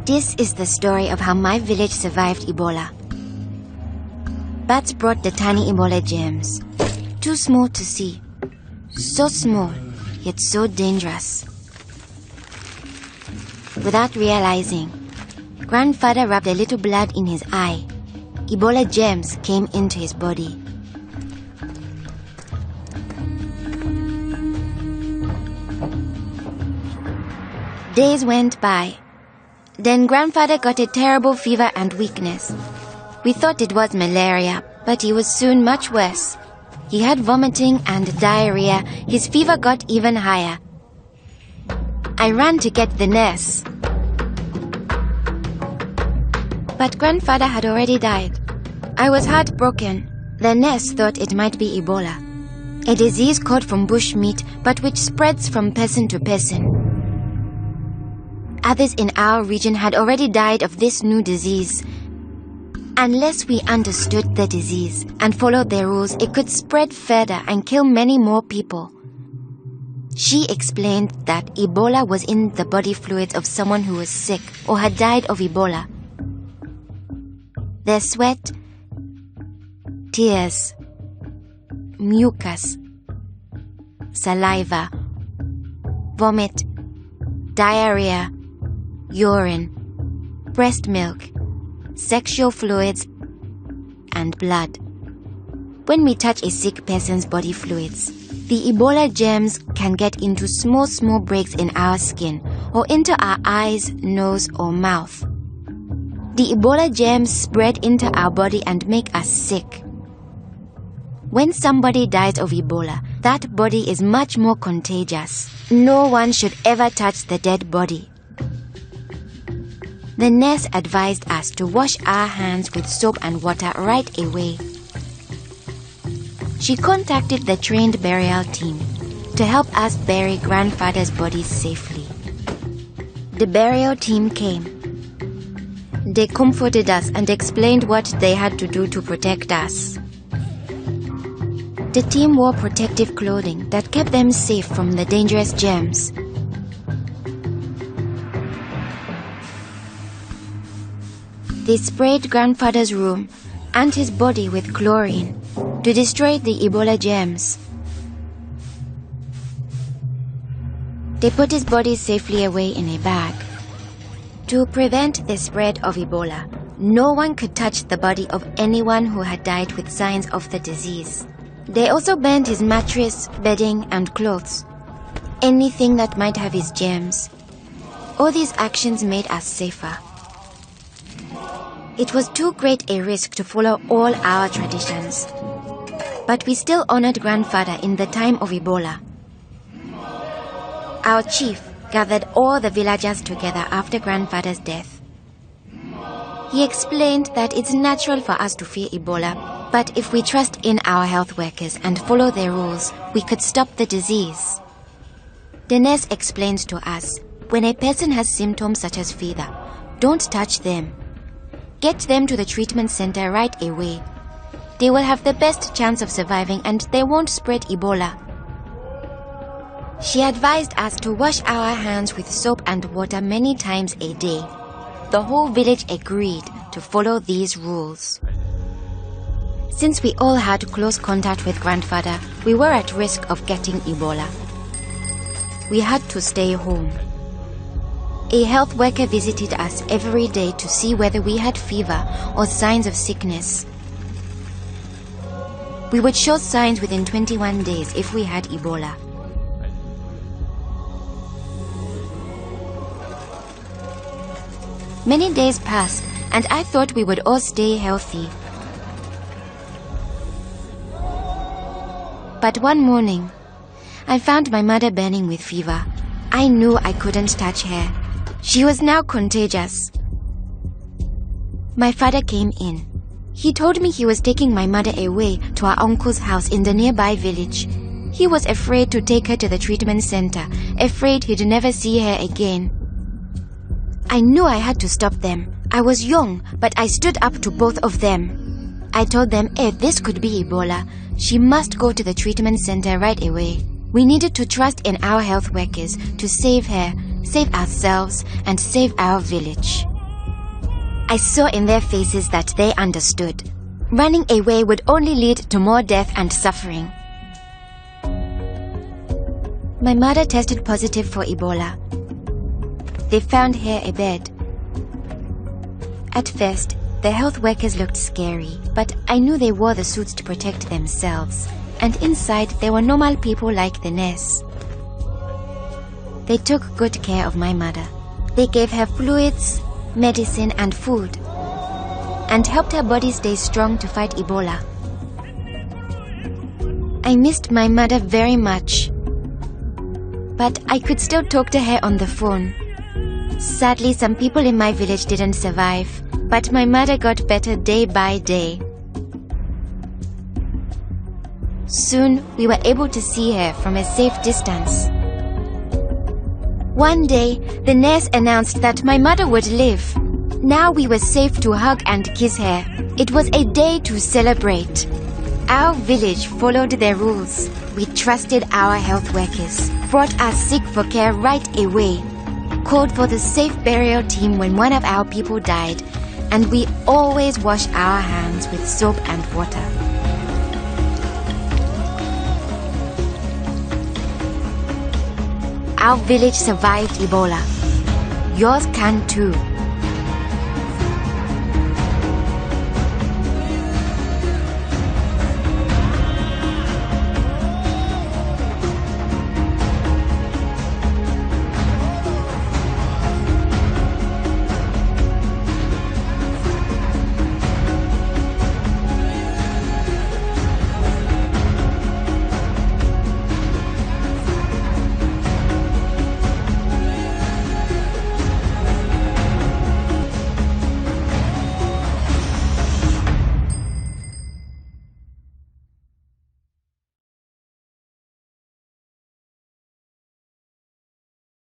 This is the story of how my village survived Ebola. Bats brought the tiny Ebola germs. Too small to see. So small, yet so dangerous. Without realizing, grandfather rubbed a little blood in his eye. Ebola germs came into his body. Days went by. Then grandfather got a terrible fever and weakness. We thought it was malaria, but he was soon much worse. He had vomiting and diarrhea. His fever got even higher. I ran to get the nurse. But grandfather had already died. I was heartbroken. The nurse thought it might be Ebola, a disease caught from bush meat, but which spreads from person to person. Others in our region had already died of this new disease. Unless we understood the disease and followed their rules, it could spread further and kill many more people. She explained that Ebola was in the body fluids of someone who was sick or had died of Ebola. Their sweat, tears, mucus, saliva, vomit, diarrhea, urine, breast milk, sexual fluids, and blood. When we touch a sick person's body fluids, the Ebola germs can get into small breaks in our skin or into our eyes, nose, or mouth. The Ebola germs spread into our body and make us sick. When somebody dies of Ebola, that body is much more contagious. No one should ever touch the dead body. The nurse advised us to wash our hands with soap and water right away. She contacted the trained burial team to help us bury grandfather's body safely. The burial team came. They comforted us and explained what they had to do to protect us. The team wore protective clothing that kept them safe from the dangerous germs. They sprayed grandfather's room and his body with chlorine to destroy the Ebola germs. They put his body safely away in a bag. To prevent the spread of Ebola, no one could touch the body of anyone who had died with signs of the disease. They also burned his mattress, bedding, and clothes. Anything that might have his germs. All these actions made us safer. It was too great a risk to follow all our traditions. But we still honored grandfather in the time of Ebola. Our chief gathered all the villagers together after grandfather's death. He explained that it's natural for us to fear Ebola, but if we trust in our health workers and follow their rules, we could stop the disease. The nurse explains to us, when a person has symptoms such as fever, don't touch them. Get them to the treatment center right away. They will have the best chance of surviving and they won't spread Ebola. She advised us to wash our hands with soap and water many times a day. The whole village agreed to follow these rules. Since we all had close contact with grandfather, we were at risk of getting Ebola. We had to stay home. A health worker visited us every day to see whether we had fever or signs of sickness. We would show signs within 21 days if we had Ebola. Many days passed, and I thought we would all stay healthy. But one morning, I found my mother burning with fever. I knew I couldn't touch her. She was now contagious. My father came in. He told me he was taking my mother away to our uncle's house in the nearby village. He was afraid to take her to the treatment center, afraid he'd never see her again. I knew I had to stop them. I was young, but I stood up to both of them. I told them if this could be Ebola, she must go to the treatment center right away. We needed to trust in our health workers to save her, save ourselves, and save our village. I saw in their faces that they understood. Running away would only lead to more death and suffering. My mother tested positive for Ebola. They found her a bed. At first, the health workers looked scary, but I knew they wore the suits to protect themselves, and inside they were normal people like the nurse. They took good care of my mother. They gave her fluids, medicine and food, and helped her body stay strong to fight Ebola. I missed my mother very much, but I could still talk to her on the phone. Sadly, some people in my village didn't survive, but my mother got better day by day. Soon, we were able to see her from a safe distance. One day, the nurse announced that my mother would live. Now we were safe to hug and kiss her. It was a day to celebrate. Our village followed their rules. We trusted our health workers, brought us sick for care right away, called for the safe burial team when one of our people died, and we always wash our hands with soap and water. Our village survived Ebola. Yours can too.